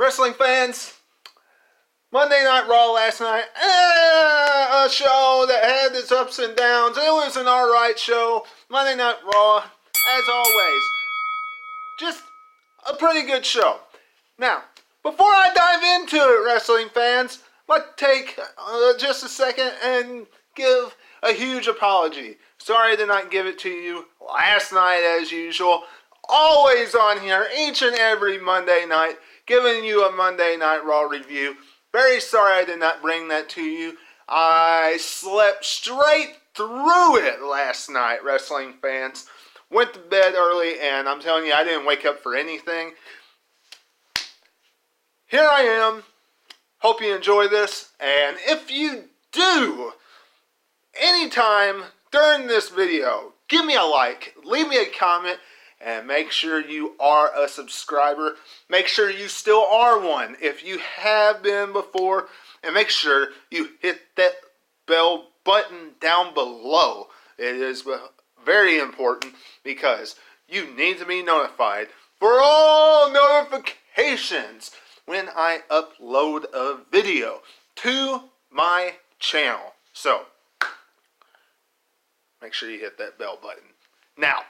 Wrestling fans, Monday Night Raw last night, a show that had its ups and downs. It was an alright show. Monday Night Raw, as always, just a pretty good show. Now, before I dive into it, wrestling fans, let's take just a second and give a huge apology. Sorry I did not give it to you last night as usual. Always on here, each and every Monday night, giving you a Monday Night Raw review. Very sorry I did not bring that to you. I slept straight through it last night, wrestling fans. Went to bed early, and I'm telling you, I didn't wake up for anything. Here I am. Hope you enjoy this. And if you do, anytime during this video, give me a like, leave me a comment, and make sure you are a subscriber. Make sure you still are one if you have been before. And make sure you hit that bell button down below. It is very important because you need to be notified for all notifications when I upload a video to my channel. So, make sure you hit that bell button. Now,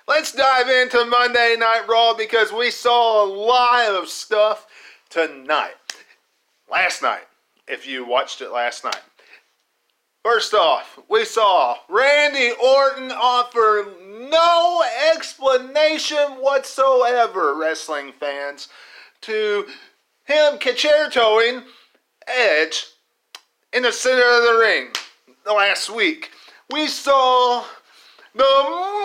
let's dive into Monday Night Raw because we saw a lot of stuff tonight. Last night, if you watched it last night. First off, we saw Randy Orton offer no explanation whatsoever, wrestling fans, to him concertoing Edge in the center of the ring last week. We saw the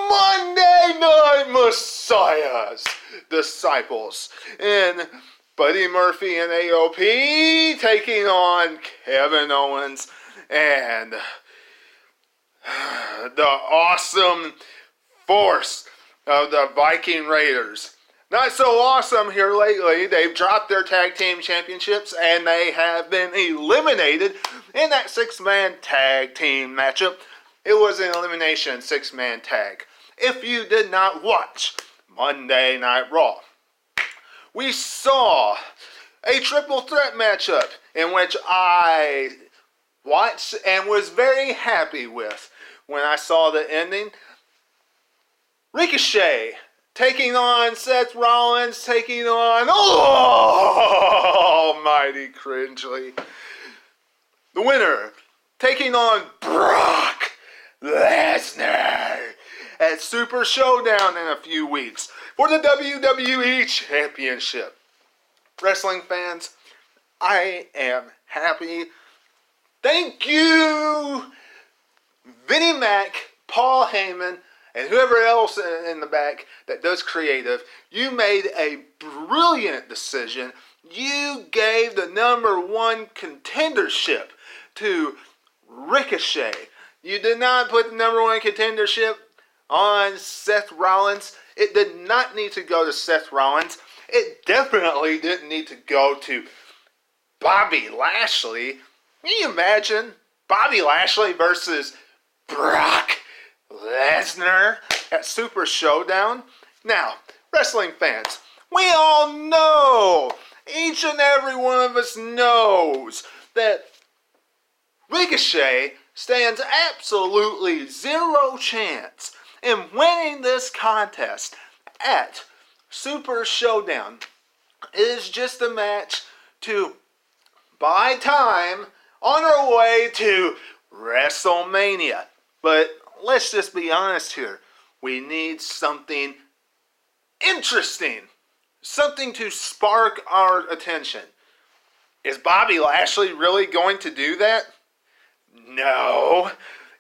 Monday Night Messiah's disciples in Buddy Murphy and AOP taking on Kevin Owens and the awesome force of the Viking Raiders. Not so awesome here lately. They've dropped their tag team championships and they have been eliminated in that 6-man tag team matchup. It was an elimination 6-man tag. If you did not watch Monday Night Raw, we saw a triple threat matchup in which I watched and was very happy with when I saw the ending. Ricochet taking on Seth Rollins, taking on Almighty Cringely. The winner taking on Brock Lesnar at Super Showdown in a few weeks for the WWE Championship. Wrestling fans, I am happy. Thank you, Vinnie Mac, Paul Heyman, and whoever else in the back that does creative. You made a brilliant decision. You gave the #1 contendership to Ricochet. You did not put the #1 contendership on Seth Rollins. It did not need to go to Seth Rollins. It definitely didn't need to go to Bobby Lashley. Can you imagine Bobby Lashley versus Brock Lesnar at Super Showdown? Now, wrestling fans, we all know, each and every one of us knows that Ricochet stands absolutely zero chance in winning this contest at Super Showdown. It is just a match to buy time on our way to WrestleMania. But let's just be honest here. We need something interesting. Something to spark our attention. Is Bobby Lashley really going to do that? No.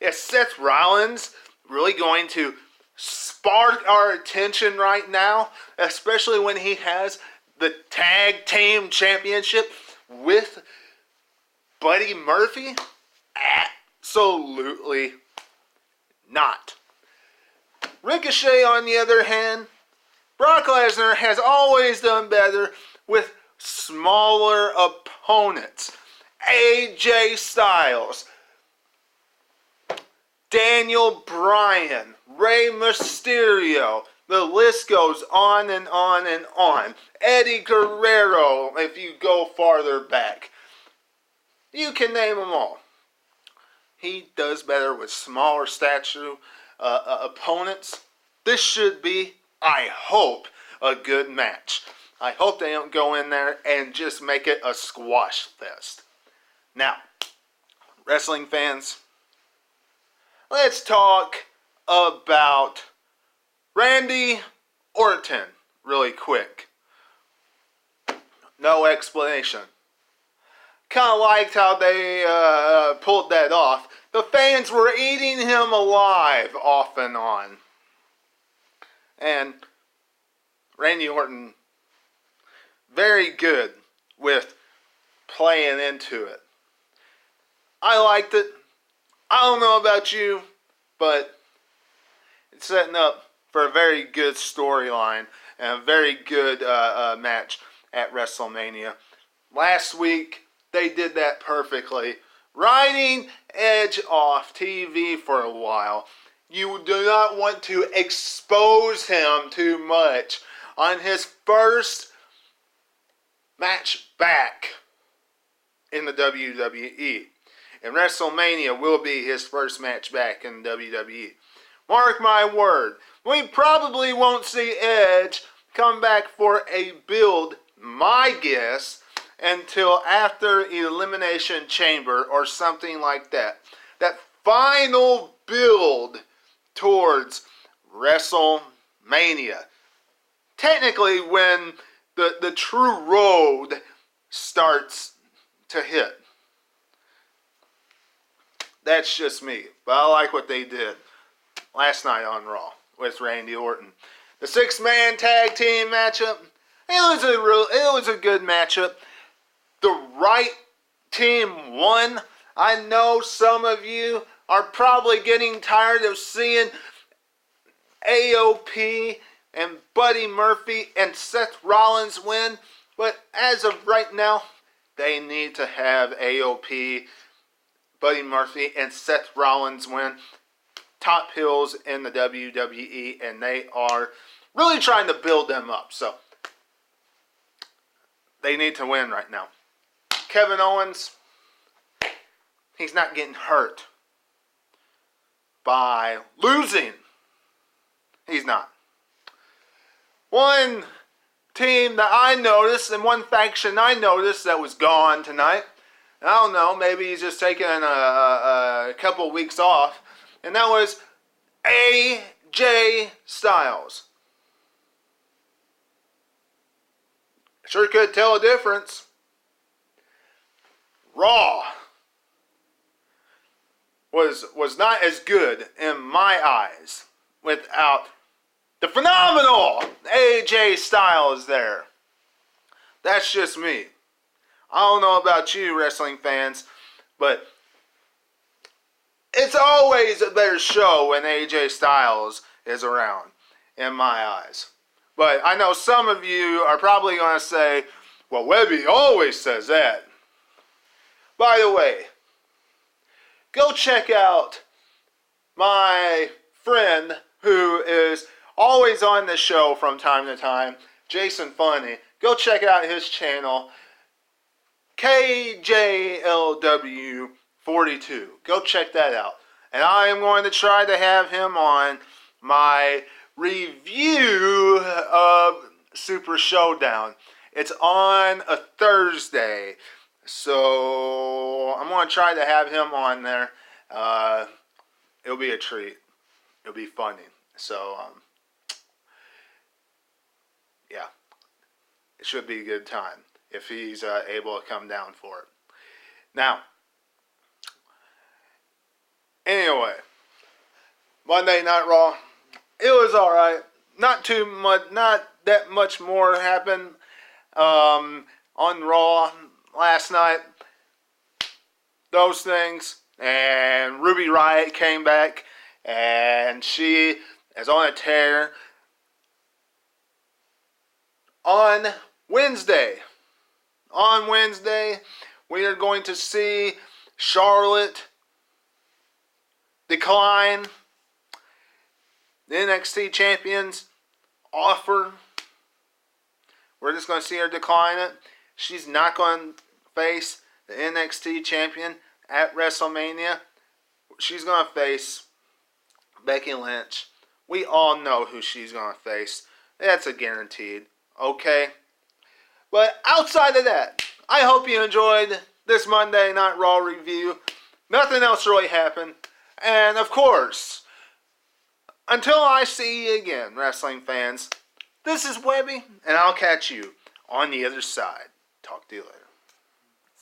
Is Seth Rollins really going to spark our attention right now? Especially when he has the tag team championship with Buddy Murphy? Absolutely not. Ricochet, on the other hand, Brock Lesnar has always done better with smaller opponents. AJ Styles, Daniel Bryan, Rey Mysterio, The list goes on and on and on. Eddie Guerrero, if you go farther back. You can name them all. He does better with smaller stature opponents. This should be, I hope, a good match. I hope they don't go in there and just make it a squash fest. Now, wrestling fans, let's talk about Randy Orton really quick. No explanation. Kind of liked how they pulled that off. The fans were eating him alive off and on. And Randy Orton, very good with playing into it. I liked it. I don't know about you, but it's setting up for a very good storyline and a very good match at WrestleMania. Last week, they did that perfectly. Riding Edge off TV for a while. You do not want to expose him too much on his first match back in the WWE. And WrestleMania will be his first match back in WWE. Mark my word, we probably won't see Edge come back for a build, my guess, until after Elimination Chamber or something like that. That final build towards WrestleMania. Technically when the true road starts to hit. That's just me, but I like what they did last night on Raw with Randy Orton. The 6-man tag team matchup, it was a good matchup. The right team won. I know some of you are probably getting tired of seeing AOP and Buddy Murphy and Seth Rollins win, but as of right now, they need to have AOP, Buddy Murphy, and Seth Rollins win. Top heels in the WWE, and they are really trying to build them up, so they need to win right now. Kevin Owens, he's not getting hurt by losing. He's not. One team that I noticed, and one faction I noticed that was gone tonight, I don't know, maybe he's just taking a couple weeks off, and that was AJ Styles. Sure could tell a difference. Raw was not as good in my eyes without the phenomenal AJ Styles there. That's just me. I don't know about you wrestling fans, but it's always a better show when AJ Styles is around, in my eyes. But I know some of you are probably going to say, well, Webby always says that. By the way, go check out my friend who is always on the show from time to time, Jason Funny. Go check out his channel, KJLW42. Go check that out. And I am going to try to have him on my review of Super Showdown. It's on a Thursday. So I'm going to try to have him on there. It'll be a treat. It'll be funny. So, yeah. It should be a good time if he's able to come down for it. Now, anyway, Monday Night Raw, it was alright. Not too much, not that much more happened on Raw last night. Those things. And Ruby Riott came back, and she is on a tear. On Wednesday, we are going to see Charlotte decline. The NXT champions offer. We're just going to see her decline it. She's not going to face the NXT champion at WrestleMania. She's going to face Becky Lynch. We all know who she's going to face. That's a guaranteed. Okay? But outside of that, I hope you enjoyed this Monday Night Raw review. Nothing else really happened. And of course, until I see you again, wrestling fans, this is Webby, and I'll catch you on the other side. Talk to you later.